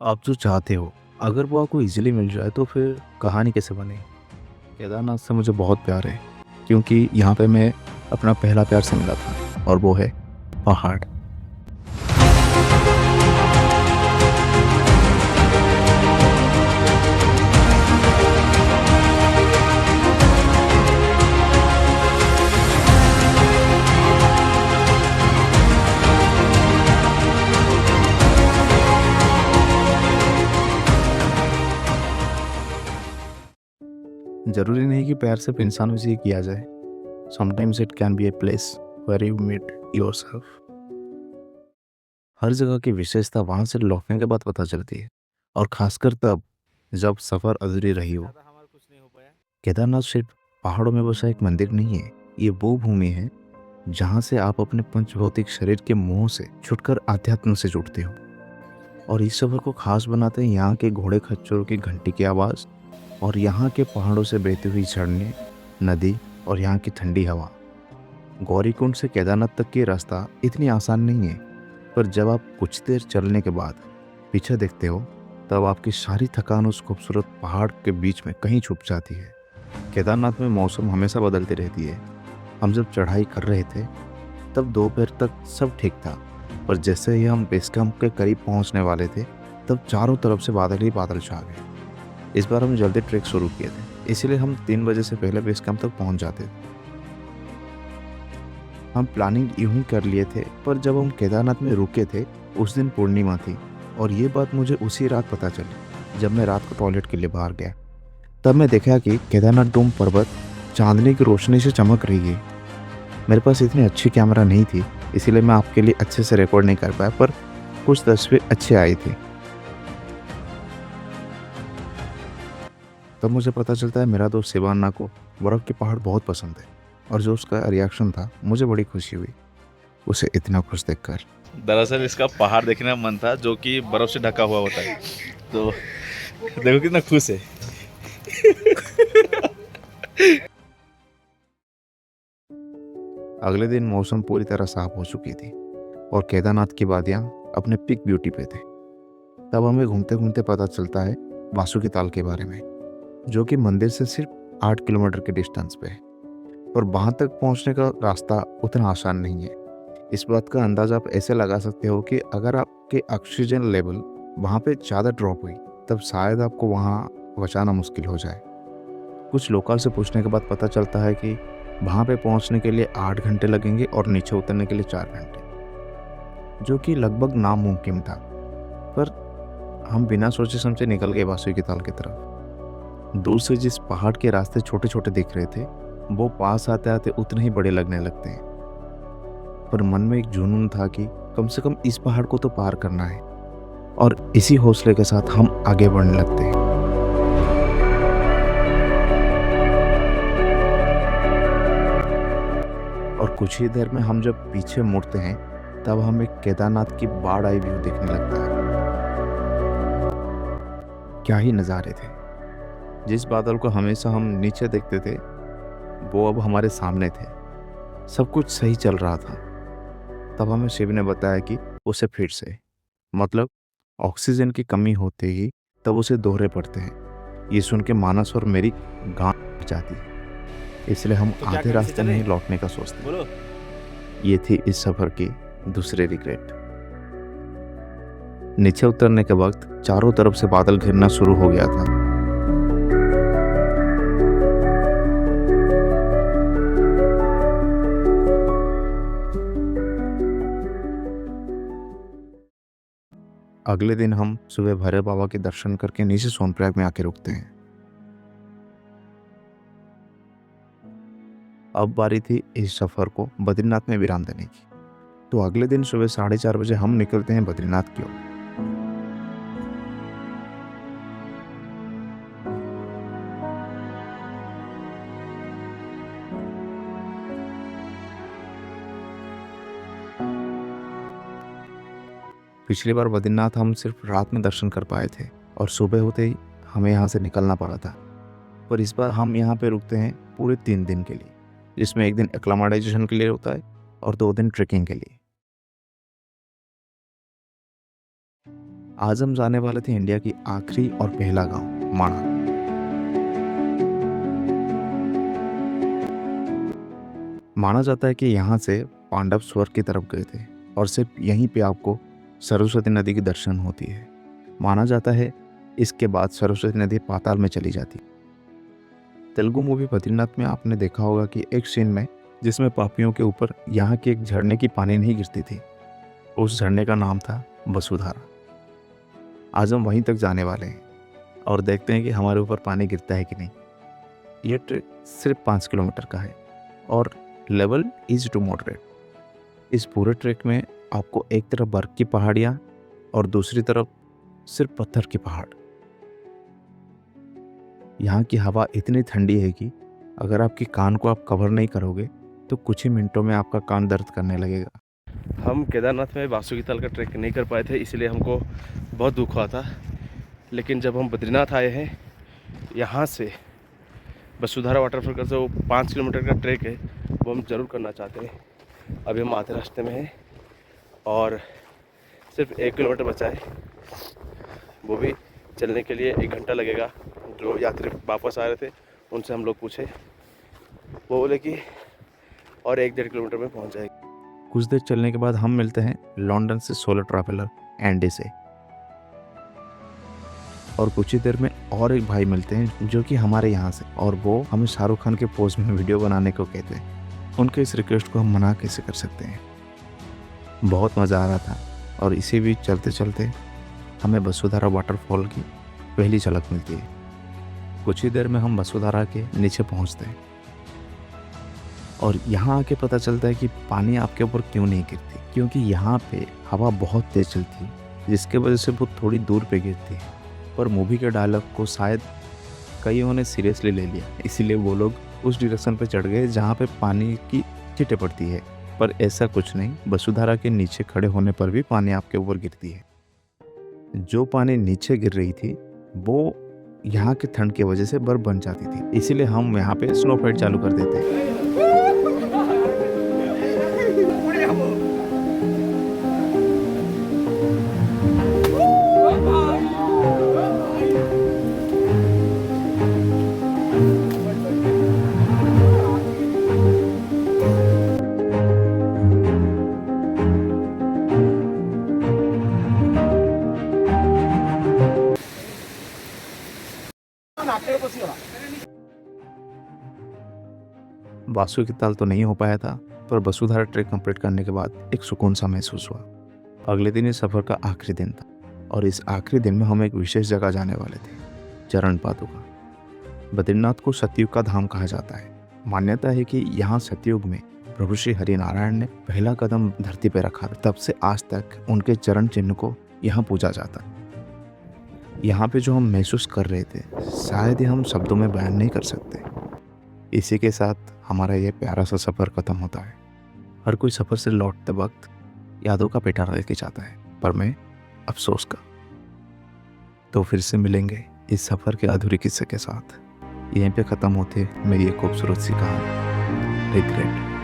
आप जो चाहते हो, अगर वो आपको ईज़िली मिल जाए तो फिर कहानी कैसे बने? केदारनाथ से मुझे बहुत प्यार है, क्योंकि यहाँ पे मैं अपना पहला प्यार से मिला था और वो है पहाड़। ज़रूरी नहीं कि प्यार सिर्फ़ इंसानों से ही किया जाए। Sometimes it can be a place where you meet yourself. हर जगह की विशेषता वहाँ से लौटने के बाद पता चलती है, और ख़ासकर तब जब सफ़र अधूरी रही हो। केदारनाथ सिर्फ पहाड़ों में बसा एक मंदिर नहीं है, ये वो भूमि है जहाँ से आप अपने पंचभौतिक शरीर के मोह से छुटकर आध्यात्म से जुड़ते हो। और इस सफ़र को खास बनाते हैं यहाँ के घोड़े खच्चरों की घंटी की आवाज़, और यहाँ के पहाड़ों से बहती हुई झरने, नदी और यहाँ की ठंडी हवा। गौरीकुंड से केदारनाथ तक की रास्ता इतनी आसान नहीं है, पर जब आप कुछ देर चलने के बाद पीछे देखते हो, तब आपकी सारी थकान उस खूबसूरत पहाड़ के बीच में कहीं छुप जाती है। केदारनाथ में मौसम हमेशा बदलती रहती है। हम जब चढ़ाई कर रहे थे, तब दोपहर तक सब ठीक था, पर जैसे ही हम बेस कैंप के करीब पहुंचने वाले थे, तब चारों तरफ से बादल ही बादल छा गए। इस बार हम जल्दी ट्रैक शुरू किए थे, इसलिए हम 3 बजे से पहले बेस कैंप तक पहुंच जाते थे। हम प्लानिंग यूं ही कर लिए थे, पर जब हम केदारनाथ में रुके थे, उस दिन पूर्णिमा थी, और ये बात मुझे उसी रात पता चली जब मैं रात को टॉयलेट के लिए बाहर गया। तब मैं देखा कि केदारनाथ डोम पर्वत चांदनी की रोशनी से चमक रही है। मेरे पास इतनी अच्छी कैमरा नहीं थी, इसीलिए मैं आपके लिए अच्छे से रिकॉर्ड नहीं कर पाया, पर कुछ तस्वीर अच्छी आई थी। तब मुझे पता चलता है मेरा दोस्त शिवान्ना को बर्फ़ के पहाड़ बहुत पसंद है, और जो उसका रिएक्शन था, मुझे बड़ी खुशी हुई उसे इतना खुश देखकर। दरअसल इसका पहाड़ देखने का मन था जो कि बर्फ से ढका हुआ होता है। तो देखो कितना खुश है। अगले दिन मौसम पूरी तरह साफ हो चुकी थी, और केदारनाथ की वादियाँ अपने पीक ब्यूटी पे थे। तब हमें घूमते घूमते पता चलता है वासुकी ताल के बारे में, जो कि मंदिर से सिर्फ 8 किलोमीटर के डिस्टेंस पे है। पर वहाँ तक पहुँचने का रास्ता उतना आसान नहीं है। इस बात का अंदाज़ा आप ऐसे लगा सकते हो कि अगर आपके ऑक्सीजन लेवल वहाँ पे ज़्यादा ड्रॉप हुई, तब शायद आपको वहाँ बचाना मुश्किल हो जाए। कुछ लोकल से पूछने के बाद पता चलता है कि वहाँ पे पहुँचने के लिए 8 घंटे लगेंगे और नीचे उतरने के लिए 4 घंटे, जो कि लगभग नामुमकिन था। पर हम बिना सोचे समझे निकल गए वासुकी ताल की तरफ। दूर से जिस पहाड़ के रास्ते छोटे छोटे दिख रहे थे, वो पास आते आते उतने ही बड़े लगने लगते हैं। पर मन में एक जुनून था कि कम से कम इस पहाड़ को तो पार करना है, और इसी हौसले के साथ हम आगे बढ़ने लगते हैं। और कुछ ही देर में हम जब पीछे मुड़ते हैं, तब हमें केदारनाथ की बाढ़ आई व्यू दिखने लगता है। क्या ही नज़ारे थे! जिस बादल को हमेशा हम नीचे देखते थे, वो अब हमारे सामने थे। सब कुछ सही चल रहा था। तब हमें शिव ने बताया कि उसे फिर से, मतलब ऑक्सीजन की कमी होते ही तब उसे दोहरे पड़ते हैं। ये सुन के मानस और मेरी गांठ भर जाती है, इसलिए हम तो क्या आधे करें, इसे रास्ते में चले ही लौटने का सोचते हैं। बोलो। ये थी इस सफ़र की दूसरी रिग्रेट। नीचे उतरने के वक्त चारों तरफ से बादल घिरना शुरू हो गया था। अगले दिन हम सुबह भैरव बाबा के दर्शन करके नीचे सोनप्रयाग में आके रुकते हैं। अब बारी थी इस सफ़र को बद्रीनाथ में विराम देने की। तो अगले दिन सुबह 4:30 बजे हम निकलते हैं बद्रीनाथ की ओर। पिछली बार बद्रीनाथ हम सिर्फ रात में दर्शन कर पाए थे, और सुबह होते ही हमें यहाँ से निकलना पड़ा था। पर इस बार हम यहाँ पे रुकते हैं पूरे 3 दिन के लिए, जिसमें एक दिन एक्लामाटाइजेशन के लिए होता है और 2 दिन ट्रेकिंग के लिए। आज हम जाने वाले थे इंडिया की आखिरी और पहला गांव माणा। माना जाता है कि यहाँ से पांडव स्वर्ग की तरफ गए थे और सिर्फ यहीं पे आपको सरस्वती नदी की दर्शन होती है। माना जाता है इसके बाद सरस्वती नदी पाताल में चली जाती। तेलुगु मूवी बद्रीनाथ में आपने देखा होगा कि एक सीन में जिसमें पापियों के ऊपर यहाँ के एक झरने की पानी नहीं गिरती थी, उस झरने का नाम था वसुधारा। आज हम वहीं तक जाने वाले हैं और देखते हैं कि हमारे ऊपर पानी गिरता है कि नहीं। ये ट्रैक सिर्फ 5 किलोमीटर का है और लेवल इज टू मॉडरेट। इस पूरे ट्रैक में आपको एक तरफ बर्फ की पहाड़ियाँ और दूसरी तरफ सिर्फ पत्थर के पहाड़। यहाँ की हवा इतनी ठंडी है कि अगर आपके कान को आप कवर नहीं करोगे तो कुछ ही मिनटों में आपका कान दर्द करने लगेगा। हम केदारनाथ में बासुकीताल का ट्रैक नहीं कर पाए थे, इसलिए हमको बहुत दुख हुआ था। लेकिन जब हम बद्रीनाथ आए हैं, यहाँ से वसुधारा वाटरफॉल का जो 5 किलोमीटर का ट्रैक है वो हम ज़रूर करना चाहते हैं। अभी हम आधे रास्ते में हैं और सिर्फ 1 किलोमीटर बचा है, वो भी चलने के लिए 1 घंटा लगेगा। जो यात्री वापस आ रहे थे उनसे हम लोग पूछे, वो बोले कि और 1-1.5 किलोमीटर में पहुँच जाएगी। कुछ देर चलने के बाद हम मिलते हैं लंदन से सोलो ट्रैवलर एंडी से, और कुछ ही देर में और एक भाई मिलते हैं जो कि हमारे यहाँ से, और वो हमें शाहरुख खान के पोज में वीडियो बनाने को कहते हैं। उनके इस रिक्वेस्ट को हम मना कैसे कर सकते हैं। बहुत मज़ा आ रहा था और इसी बीच चलते चलते हमें वसुधारा वाटरफॉल की पहली झलक मिलती है। कुछ ही देर में हम वसुधारा के नीचे पहुँचते हैं और यहाँ आके पता चलता है कि पानी आपके ऊपर क्यों नहीं गिरती, क्योंकि यहाँ पे हवा बहुत तेज चलती है जिसके वजह से वो थोड़ी दूर पे गिरती है। पर मूवी के डायलॉग को शायद कईयों ने सीरियसली ले लिया, इसीलिए वो लोग उस डायरेक्शन पे चढ़ गए जहाँ पे पानी की छींटें पड़ती है। पर ऐसा कुछ नहीं, वसुधारा के नीचे खड़े होने पर भी पानी आपके ऊपर गिरती है। जो पानी नीचे गिर रही थी वो यहाँ की ठंड की वजह से बर्फ बन जाती थी, इसीलिए हम यहाँ पे स्नो फाइट चालू कर देते हैं। बासुकीताल तो नहीं हो पाया था, पर वसुधारा ट्रैक कंप्लीट करने के बाद एक सुकून सा महसूस हुआ। अगले दिन इस सफ़र का आखिरी दिन था और इस आखिरी दिन में हम एक विशेष जगह जाने वाले थे, चरण पादुका। बद्रीनाथ को सतयुग का धाम कहा जाता है। मान्यता है कि यहाँ सतयुग में प्रभु श्री हरिनारायण ने पहला कदम धरती पर रखा था। तब से आज तक उनके चरण चिन्ह को यहाँ पूजा जाता है। यहाँ पे जो हम महसूस कर रहे थे शायद ही हम शब्दों में बयान नहीं कर सकते। इसी के साथ हमारा ये प्यारा सा सफ़र ख़त्म होता है। हर कोई सफ़र से लौटते वक्त यादों का पेटारा लेके जाता है, पर मैं अफसोस का। तो फिर से मिलेंगे इस सफ़र के अधूरे किस्से के साथ। यहीं पे ख़त्म होते मेरी एक खूबसूरत सी कहानी, रिग्रेट।